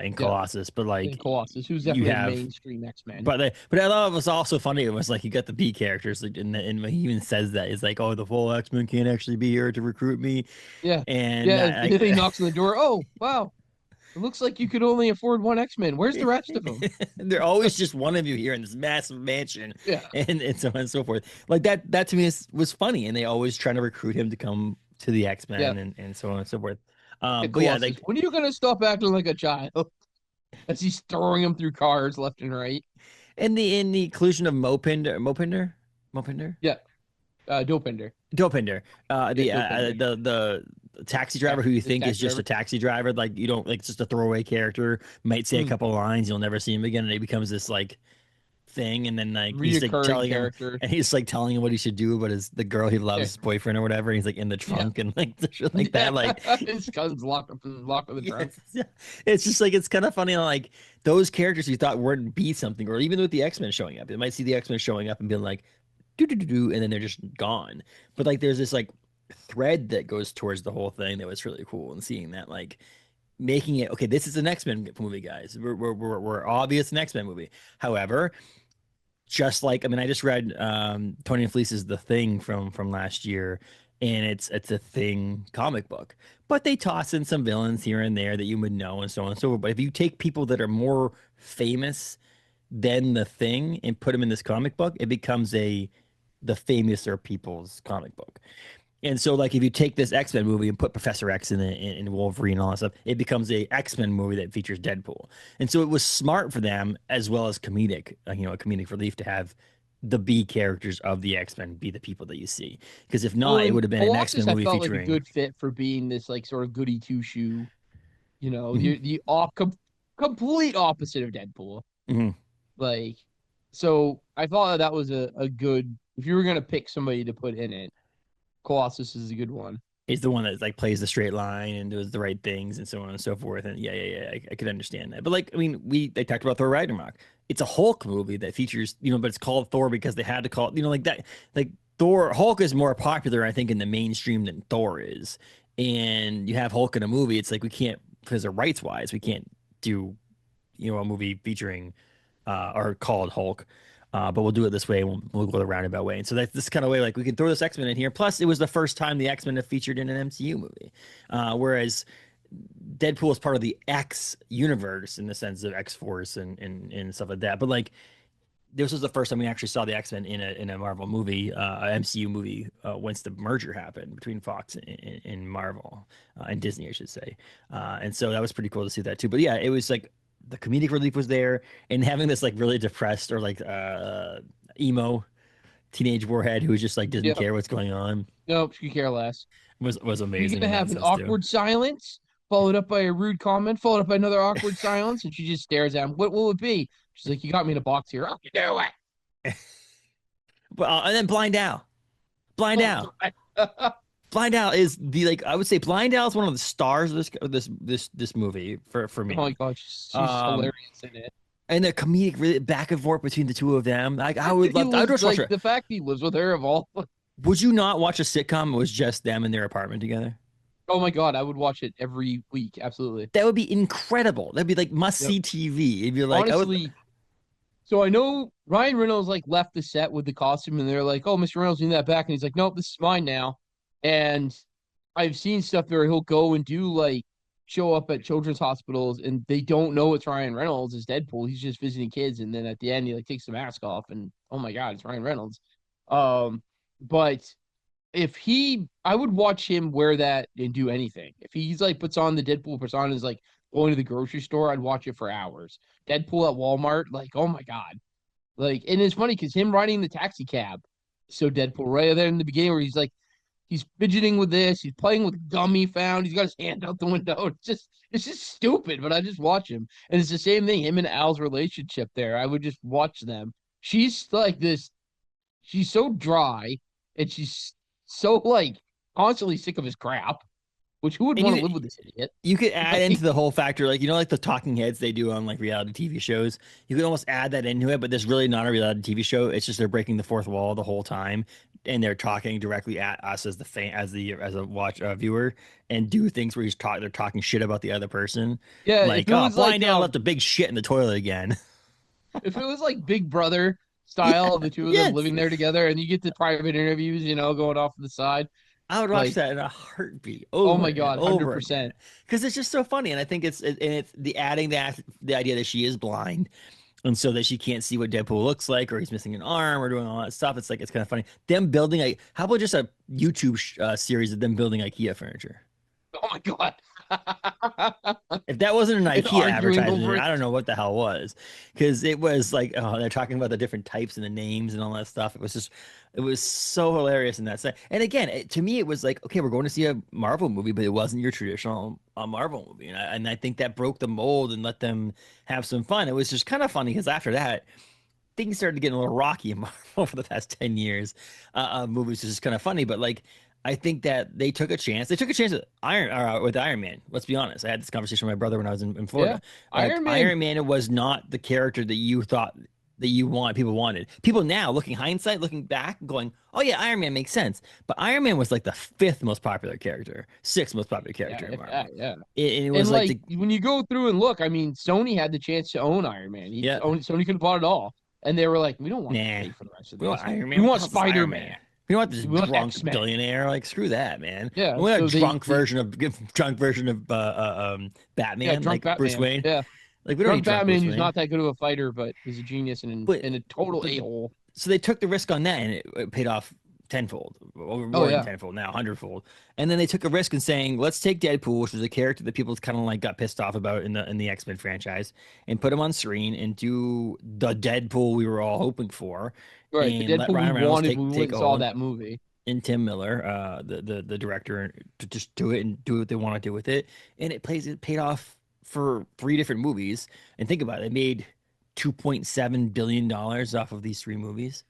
in yeah, Colossus, but in like Colossus, who's you definitely a have mainstream X-Men. but I thought it was also funny. It was like you got the B characters, like, and he even says that it's like, oh, the full X-Men can't actually be here to recruit me, Yeah, and yeah. And then he like knocks on the door. Oh, wow. It looks like you could only afford one X-Men. Where's the rest of them? they're always just one of you here in this massive mansion, Yeah, and so on and so forth. Like that to me was funny, and they always trying to recruit him to come to the yeah. X-Men and so on and so forth. Yeah, But yeah, Colossus. like When are you gonna stop acting like a child? As he's throwing him through cars left and right. in the inclusion of Mopinder, Yeah, Dopinder. Dopinder, Yeah, Dopinder. the taxi driver who you The think is taxi just a driver. taxi driver, like you don't like it's just a throwaway character, might say a Hmm. couple of lines, you'll never see him again, and he becomes this like thing, and then like he's like Reoccurring telling him, character. and he's like telling him what he should do, but his the girl he loves, Yeah. his boyfriend or whatever, and he's like in the Yeah. trunk and like shit like Yeah. that, like His cousin's locked in the trunk. yes, yeah. It's just like it's kind of funny, like those characters you thought wouldn't be something, or even with the X-Men showing up, they might see the X-Men showing up and being like, do do do do, and then they're just gone. But like there's this like thread that goes towards the whole thing that was really cool, and seeing that like making it okay, this is an X-Men movie, guys. We're obvious an X-Men movie. However, just like I mean, I just read Tony and Fleece's The Thing from last year, and it's a Thing comic book, but they toss in some villains here and there that you would know and so on and so forth. But if you take people that are more famous than The Thing and put them in this comic book, it becomes a the famouser people's comic book. And so, like, if you take this X Men movie and put Professor X in it, and Wolverine and all that stuff, it becomes a X Men movie that features Deadpool. And so, it was smart for them as well as comedic, a comedic relief to have the B characters of the X Men be the people that you see. Because if Well, not, it and would have been an X Men Colossus, I movie felt like a featuring. good fit for being this like sort of goody two shoe. Mhm, The off complete opposite of Deadpool. mhm. Like, so I thought that was a good. If you were gonna pick somebody to put in it, Colossus is a good one. He's the one that like plays the straight line and does the right things and so on and so forth. And yeah, I could understand that. But like, I mean, they talked about Thor Ragnarok. It's a Hulk movie that features, but it's called Thor because they had to call it, like that. Like Hulk is more popular, I think, in the mainstream than Thor is. And you have Hulk in a movie. It's like we can't, because of rights wise, we can't do, a movie featuring or called Hulk. But we'll do it this way. We'll go the roundabout way. And so that's this kind of way, like we can throw this X-Men in here. Plus, it was the first time the X-Men have featured in an MCU movie. Whereas Deadpool is part of the X universe in the sense of X-Force and stuff like that. But like this was the first time we actually saw the X-Men in a Marvel movie, a MCU movie, once the merger happened between Fox and Marvel and Disney, I should say. And so that was pretty cool to see that too. But yeah, it was like the comedic relief was there, and having this like really depressed or like emo teenage warhead who just like didn't Yeah. care what's going on Nope, she could care less. was You're amazing gonna in that have an sense too. awkward silence, followed up by a rude comment, followed up by another awkward silence, and she just stares at him. What will it be? She's like, "You got me in a box here. I'll do But and then Blind Al. it." Blind Al is the like I would say Blind Al is one of the stars of this movie for Oh my me. god, she's Um, hilarious in it. and the comedic really back and forth between the two of them. Like I would He love, I would lives just watch like it. the fact he lives with her of all. Would you not watch a sitcom? It was just them in their apartment together. Oh my god, I would watch it every week. Absolutely. That would be incredible. That'd be like must Yep. see TV. It'd be like I would. Honestly, so I know Ryan Reynolds like left the set with the costume, and they're like, "Oh, Mr. Reynolds, you need that back," and he's like, "Nope, this is mine now." And I've seen stuff where he'll go and do like show up at children's hospitals, and they don't know it's Ryan Reynolds as Deadpool. He's just visiting kids, and then at the end, he like takes the mask off, and oh my god, it's Ryan Reynolds. Um, but if I would watch him wear that and do anything. If he's like puts on the Deadpool persona, is like going to the grocery store, I'd watch it for hours. Deadpool at Walmart, like, oh my god. Like, and it's funny because him riding the taxi cab, so Deadpool right there in the beginning where he's fidgeting with this, he's playing with gum he found, he's got his hand out the window. It's just stupid, but I just watch him. And it's the same thing, him and Al's relationship there. I would just watch them. She's like this, she's so dry and she's so like constantly sick of his crap, which who would And want to live with this idiot? you could add Like, into the whole factor, like like the talking heads they do on like reality TV shows. You could almost add that into it, but there's really not a reality TV show. It's just they're breaking the fourth wall the whole time, and they're talking directly at us as the fan, as a watch viewer, and do things where they're talking shit about the other person, yeah, like Blind Al left a big shit in the toilet again. if it was like Big Brother style Yeah, of the two of them yes, living there together, and you get the private interviews, going off to the side, I would watch like, that in a heartbeat oh over my and god, over again 100%. because it's just so funny, and I think and it's the adding that the idea that she is blind and so that she can't see what Deadpool looks like, or he's missing an arm, or doing all that stuff. It's like it's kind of funny. Them building how about just a YouTube series of them building IKEA furniture? Oh my god, If that wasn't an And IKEA arguing over advertisement, it. I don't know what the hell was. Because it was like, oh, they're talking about the different types and the names and all that stuff. It was so hilarious in that sense. And again, to me, it was like, okay, we're going to see a Marvel movie, but it wasn't your traditional Marvel movie. And I think that broke the mold and let them have some fun. It was just kind of funny because after that, things started getting a little rocky in Marvel for the past 10 years. Movies is just kind of funny, but like, I think that they took a chance. They took a chance with Iron Man. Let's be honest. I had this conversation with my brother when I was in Yeah. Florida. Like Iron Man. Iron Man was not the character that you thought that people wanted. People now looking hindsight, looking back, going, "Oh yeah, Iron Man makes sense." But Iron Man was like the fifth most popular character, sixth most popular Yeah, character in if Marvel. that, yeah. It And was like like the when you go through and look, I mean, Sony had the chance to own Iron Man. yeah, Sony could have bought it all. And they were like, we don't want to nah. pay for the rest of We want this. Iron We Man. What the want hell is Iron Spider-Man. Man? We don't want this We want drunk X-Men. billionaire. Like screw that, man. Yeah. We want a So drunk version of yeah, Batman, drunk like Bruce Batman. Wayne. Yeah. Like we don't need Drunk drunk Batman Bruce who's Wayne. not that good of a fighter, but is a genius But and a total but a-hole. so they took the risk on that, and it paid off tenfold, or Oh more than yeah. tenfold now, hundredfold. And then they took a risk in saying, let's take Deadpool, which was a character that people kind of like got pissed off about in the X Men franchise, and put him on screen and do the Deadpool we were all hoping for, Right. The and let Deadpool we Ryan Reynolds wanted when we went take and saw hold that movie. and Tim Miller, the director, to just do it and do what they want to do with it. And it paid off for three different movies. And think about it, they made $2.7 billion off of these three movies,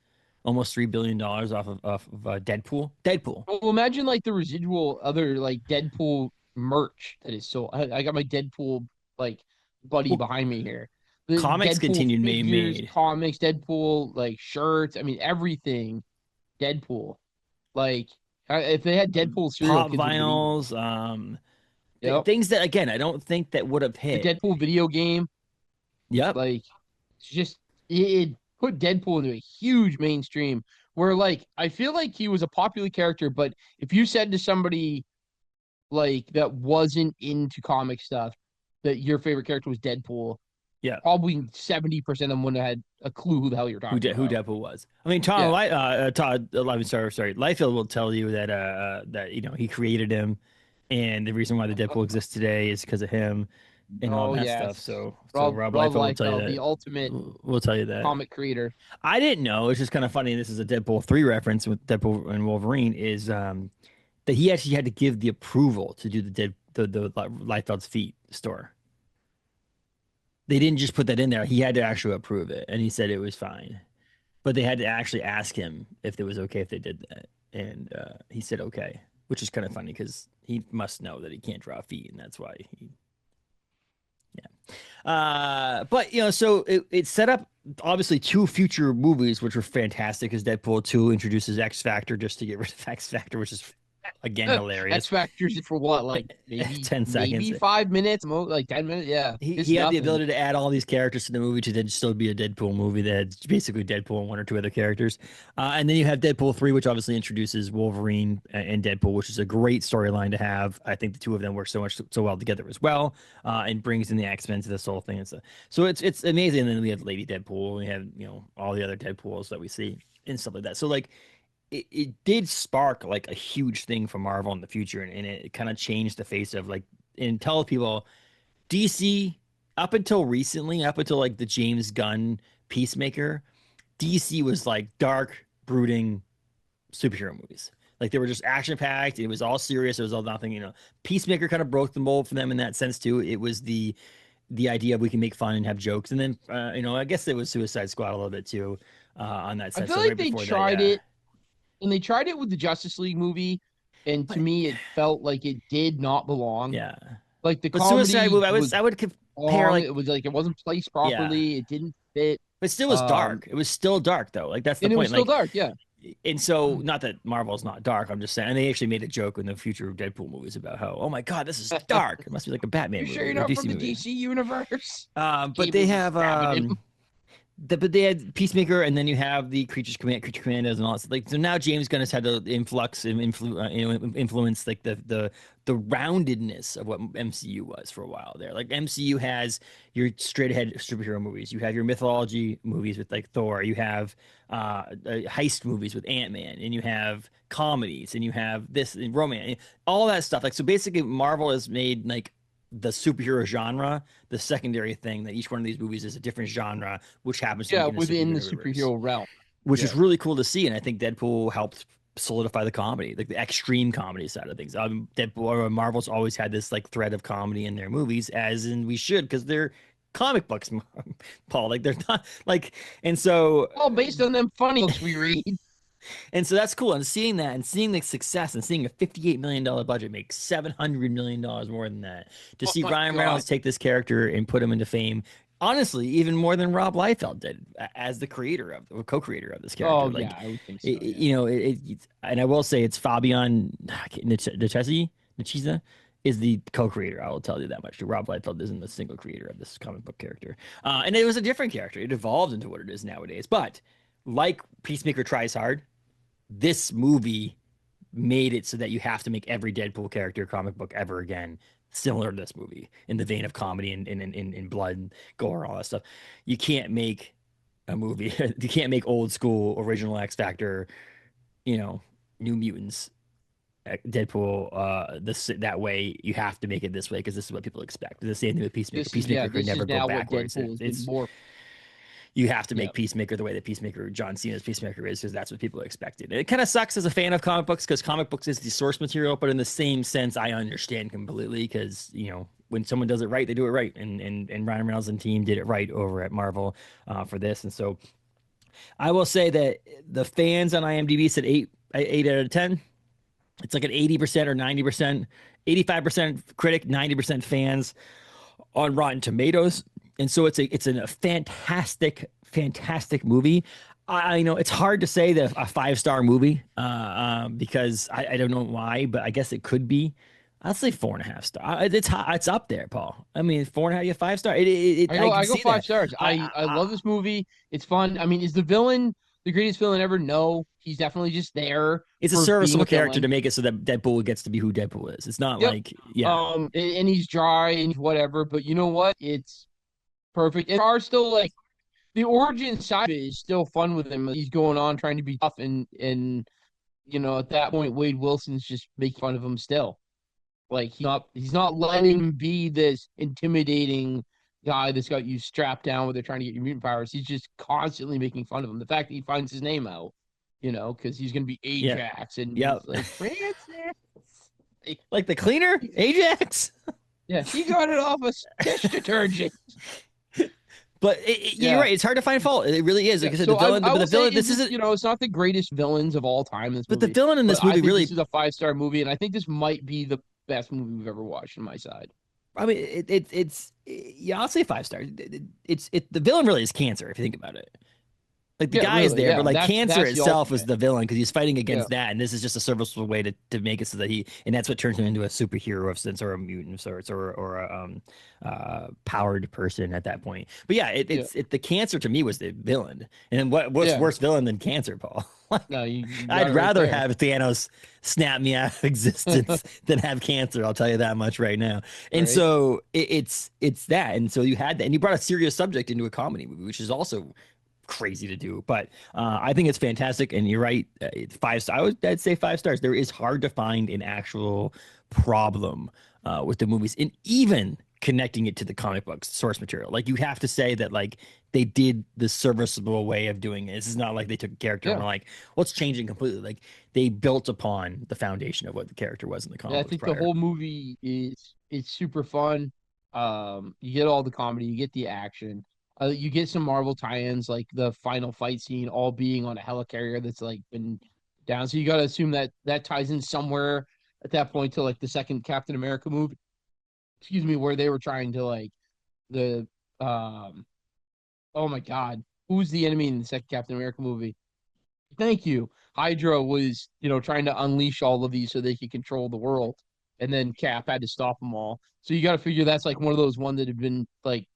almost $3 billion off of Deadpool. Deadpool. Well, imagine like the residual other like Deadpool merch that is so. I got my Deadpool like buddy Well, behind me here. The comics Deadpool continued being figures, made. comics, Deadpool like shirts. I mean everything. Deadpool. Like if they had Deadpool cereal, Pop kids would have been eating. vinyls, Yep. things that again I don't think that would have The hit. Deadpool video game, Yep. like it's just it put Deadpool into a huge mainstream. Where like I feel like he was a popular character, but if you said to somebody like that wasn't into comic stuff that your favorite character was Deadpool, Yeah. probably 70% of them wouldn't have had a clue who the hell you're talking Who about. Deadpool was. I mean, Yeah. Todd, I'm sorry, Liefeld will tell you that he created him, and the reason why the Deadpool exists today is because of him and all Oh that stuff. yes. So Rob Rob Liefeld will tell you Liefeld, the that. ultimate We'll tell you that. comic creator. I didn't know. It's just kind of funny. This is a Deadpool 3 reference with Deadpool and Wolverine. Is that he actually had to give the approval to do the Liefeld's Feet store. They didn't just put that in there. He had to actually approve it, and he said it was fine. But they had to actually ask him if it was okay if they did that, and he said okay, which is kind of funny because he must know that he can't draw feet, and that's why he. Yeah, but so it set up obviously two future movies, which were fantastic. Because Deadpool 2 introduces X Factor just to get rid of X Factor, which is again X hilarious. Factors for what, like 10 seconds. maybe 5 minutes, like 10 minutes. Yeah, it's He had the nothing. ability to add all these characters to the movie to then still be a Deadpool movie that had basically Deadpool and one or two other characters. And then you have Deadpool 3, which obviously introduces Wolverine and Deadpool, which is a great storyline to have. I think the two of them work so well together as well, and brings in the X-Men to this whole thing. So it's amazing. And then we have Lady Deadpool. We have all the other Deadpools that we see and stuff like that. So like it did spark like a huge thing for Marvel in the future, and it kind of changed the face of like and tell people DC up until recently, up until like the James Gunn Peacemaker, DC was like dark, brooding superhero movies. Like they were just action packed. It was all serious. It was all nothing. Peacemaker kind of broke the mold for them in that sense too. It was the idea of we can make fun and have jokes, and then I guess it was Suicide Squad a little bit too on that I sense. feel So like right they before that, tried yeah. it, and they tried it with the Justice League movie, and to But me, it felt like it did not belong. yeah, Like the but Suicide comedy movie, was I would compare long. like It was like it wasn't placed yeah, properly. It didn't fit. but still was Um, dark. It was still dark though. Like that's the and it was point. still Like dark. Yeah. and so not that Marvel's not dark. I'm just saying, and they actually made a joke in the future Deadpool movies about how, oh my god, this is dark. It must be like a Batman You sure movie you're or a not DC from the movie. DC universe? But they Cable's have stabbing him. but they had Peacemaker, and then you have the creature commandos, and all that. Like so now, James Gunn has had to influx and influence like the roundedness of what MCU was for a while there. Like MCU has your straight ahead superhero movies, you have your mythology movies with like Thor, you have heist movies with Ant-Man, and you have comedies, and you have this and romance, all that stuff. Like so, basically, Marvel has made like the superhero genre the secondary thing, that each one of these movies is a different genre which happens to Yeah, be in a within superhero the universe, superhero realm. which Yeah. is really cool to see. And I think Deadpool helped solidify the comedy, like the extreme comedy side of things. Deadpool or Marvel's always had this like thread of comedy in their movies, as in we should, because they're comic books, Paul. Like they're not like, and so Well, based on them funny books we read. and so that's cool. And seeing that and seeing the success and seeing a $58 million budget make $700 million more than that, to Oh see my Ryan God. Reynolds take this character and put him into fame, honestly, even more than Rob Liefeld did as the creator of or co-creator of this character. Oh Like, yeah, I would think so. Yeah. and I will say it's Fabian Nicieza is the co-creator. I will tell you that much. Rob Liefeld isn't the single creator of this comic book character. And it was a different character. It evolved into what it is nowadays. But like Peacemaker tries hard, this movie made it so that you have to make every Deadpool character comic book ever again similar to this movie in the vein of comedy and blood and gore, all that stuff. You can't make a movie. You can't make old school original X Factor, New Mutants, Deadpool, this that way. You have to make it this way because this is what people expect. The same thing with Peacemaker. Peacemaker could This is never go now what backwards. Deadpool has been It's more. you have to Yeah. make Peacemaker the way that Peacemaker, John Cena's Peacemaker is, because that's what people expected. And it kind of sucks as a fan of comic books because comic books is the source material, but in the same sense, I understand completely because, when someone does it right, they do it right. And Ryan Reynolds and team did it right over at Marvel for this. And so I will say that the fans on IMDb said eight out of 10. It's like an 80% or 90%, 85% critic, 90% fans on Rotten Tomatoes, and so it's a fantastic movie. I know it's hard to say that a 5-star movie because I don't know why, but I guess it could be. I'll say 4.5 star. It's up there, Paul. I mean, 4.5, yeah, 5 star. I can I go see five that. stars. I love this movie. It's fun. I mean, is the villain the greatest villain ever? No, he's definitely just there It's a for being serviceable a character to villain. make it so that Deadpool gets to be who Deadpool is. It's not Yep. like, yeah, And he's dry and whatever, but you know what? It's perfect. There are still like the origin side of it is still fun with him. He's going on trying to be tough and at that point Wade Wilson's just making fun of him still. Like he's not letting him be this intimidating guy that's got you strapped down where they're trying to get your mutant powers. He's just constantly making fun of him. The fact that he finds his name out, because he's gonna be yeah, Ajax and yeah. he's like Francis. Like the cleaner, Ajax. Yeah, he got it off a dish detergent. But you're Yeah. right. It's hard to find fault. It really is. Yeah, Like I said, the so villain, I but the will say villain. This isn't. it's not the greatest villains of all time in this But the movie, villain in but this I movie think really. this is a 5-star movie, and I think this might be the best movie we've ever watched on my side. I mean, yeah. I'll say 5 stars. The villain really is cancer if you think about it. Like the Yeah, guy is really. there, but Yeah, like cancer that's the itself is ultimate. the villain because he's fighting Yeah, against that, and this is just a serviceable way to make it so that and that's what turns him into a superhero of sense or a mutant of sorts or a powered person at that point. But yeah, yeah, the cancer to me was the villain, and what's yeah. worse villain than cancer, Paul? No, you got I'd it right rather there. have Thanos snap me out of existence than have cancer. I'll tell you that much right now. And Right? so it's that, and so you had that, and you brought a serious subject into a comedy movie, which is also crazy to do. But I think it's fantastic, and you're right. It's 5 stars. I'd say 5 stars. There is hard to find an actual problem with the movies, and even connecting it to the comic books source material. Like you have to say that like they did the serviceable way of doing it. This is not like they took a character and Yeah. were like, "What's changing completely?" Like they built upon the foundation of what the character was in the Yeah, comic I books think the prior. whole movie is it's super fun. You get all the comedy, you get the action, you get some Marvel tie-ins like the final fight scene, all being on a helicarrier that's like been down. So you got to assume that that ties in somewhere at that point to like the second Captain America movie. Excuse me, where they were trying to like the oh my God, who's the enemy in the second Captain America movie? Thank you. Hydra was, trying to unleash all of these so they could control the world, and then Cap had to stop them all. So you got to figure that's like one of those ones that have been like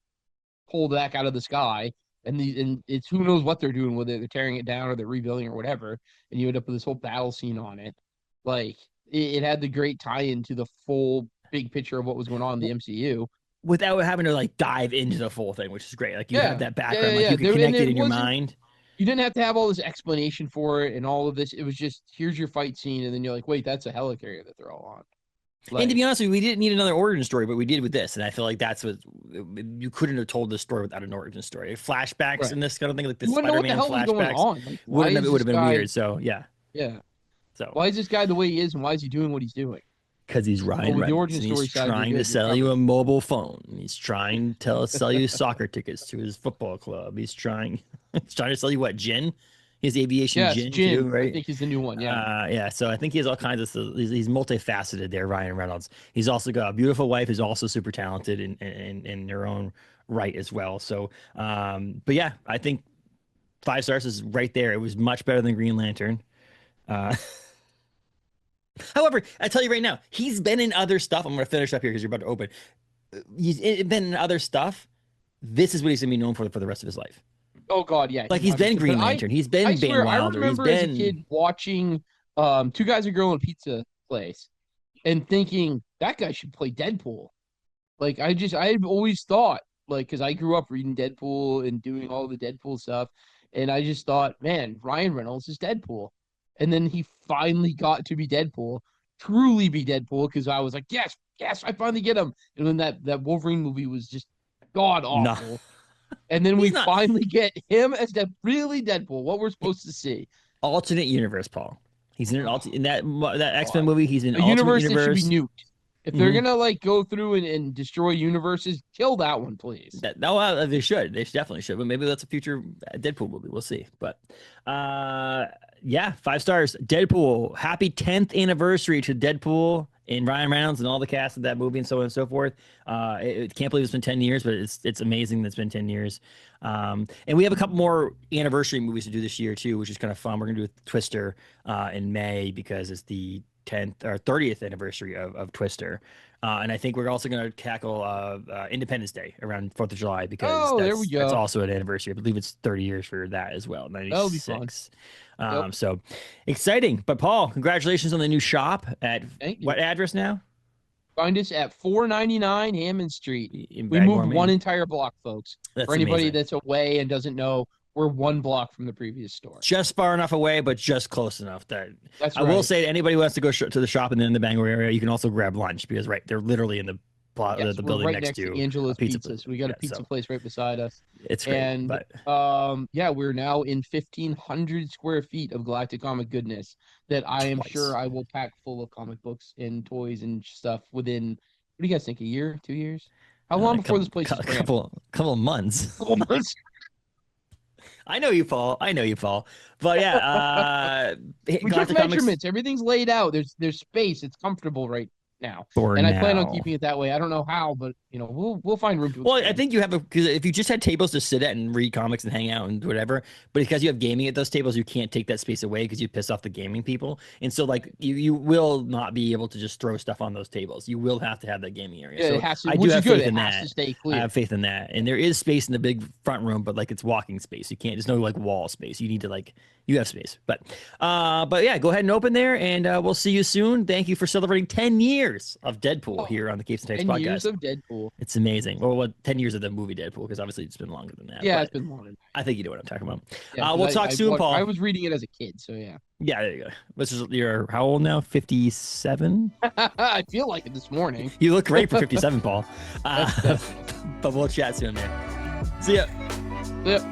pulled back out of the sky. and it's who knows what they're doing with it. They're tearing it down or they're rebuilding or whatever, and you end up with this whole battle scene on it. Like it had the great tie-in to the full big picture of what was going on in the MCU without having to like dive into the full thing, which is great. Like you have that background, like you can There, connect it in your mind. You didn't have to have all this explanation for it and all of this. It was just here's your fight scene, and then you're like, wait, that's a helicarrier that they're all on. Like, and to be honest with you, we didn't need another origin story, but we did with this, and I feel like that's what you couldn't have told this story without an origin story. Flashbacks and this kind of thing, like the Spider-Man flashbacks, like, it would have been weird. So yeah. So why is this guy the way he is, and why is he doing what he's doing? Because he's Ryan Reynolds, and he's trying to sell you a mobile phone. He's trying to sell you soccer tickets to his football club. He's trying to sell you what, gin? His aviation gin too, right? I think he's the new one. Yeah. So I think he has all kinds of. He's multifaceted there, Ryan Reynolds. He's also got a beautiful wife who's also super talented in their own right as well. So, but yeah, I think 5 stars is right there. It was much better than Green Lantern. However, I tell you right now, he's been in other stuff. I'm going to finish up here because you're about to open. He's been in other stuff. This is what he's going to be known for the rest of his life. Oh God, yeah. Like he's been Green Lantern. He's been Bane Wilder. I remember as a kid watching Two Guys, a Girl in a Pizza Place and thinking that guy should play Deadpool. Like I've always thought, like, because I grew up reading Deadpool and doing all the Deadpool stuff, and I just thought, man, Ryan Reynolds is Deadpool. And then he finally got to be Deadpool, truly be Deadpool, because I was like, yes, I finally get him. And then that Wolverine movie was just god awful. No. And then we finally get him as really Deadpool, what we're supposed to see. Alternate universe, Paul. He's in in that X-Men movie. He's in an alternate universe that should be nuked. If they're gonna like go through and destroy universes, kill that one, please. They should. They definitely should. But maybe that's a future Deadpool movie. We'll see. But yeah, 5 stars. Deadpool. Happy 10th anniversary to Deadpool and Ryan Reynolds and all the cast of that movie and so on and so forth. Can't believe it's been 10 years, but it's amazing that it's been 10 years. And we have a couple more anniversary movies to do this year too, which is kind of fun. We're gonna do Twister in May because it's the 10th or 30th anniversary of Twister. And I think we're also going to tackle Independence Day around 4th of July because that's also an anniversary. I believe it's 30 years for that as well. 96. That'll be fun. So exciting. But Paul, congratulations on the new shop at what address now? Find us at 499 Hammond Street. We moved one entire block, folks. For anybody that's away and doesn't know, we're 1 block from the previous store. Just far enough away, but just close enough that I will say to anybody who wants to go to the shop and then in the Bangor area, you can also grab lunch because they're literally in the building right next to Angela's Pizzas. We got a pizza place right beside us. It's great. And we're now in 1,500 square feet of Galactic Comic goodness that I am sure I will pack full of comic books and toys and stuff within. What do you guys think? A year, 2 years? How long before this place is couple of months. Couple months. I know you, Paul. But yeah, we took measurements. Everything's laid out. There's space. It's comfortable right now. I plan on keeping it that way. I don't know how, but we'll find room to. Well, I think you have because if you just had tables to sit at and read comics and hang out and whatever, but because you have gaming at those tables, you can't take that space away because you piss off the gaming people, and so like you will not be able to just throw stuff on those tables. You will have to have that gaming area. Yeah, so it has to. I do have faith in that. I have faith in that, and there is space in the big front room, but like it's walking space. You can't. There's no like wall space. You need to you have space, but yeah, go ahead and open there, and we'll see you soon. Thank you for celebrating 10 years of Deadpool here on the Capes and Tapes podcast. 10 years of Deadpool. It's amazing. Well, 10 years of the movie Deadpool, because obviously it's been longer than that. Yeah, it's been longer. I think you know what I'm talking about. Yeah, we'll talk soon, Paul. I was reading it as a kid, so yeah. Yeah, there you go. You're how old now? 57? I feel like it this morning. You look great for 57, Paul. But we'll chat soon, man. See ya. Yep.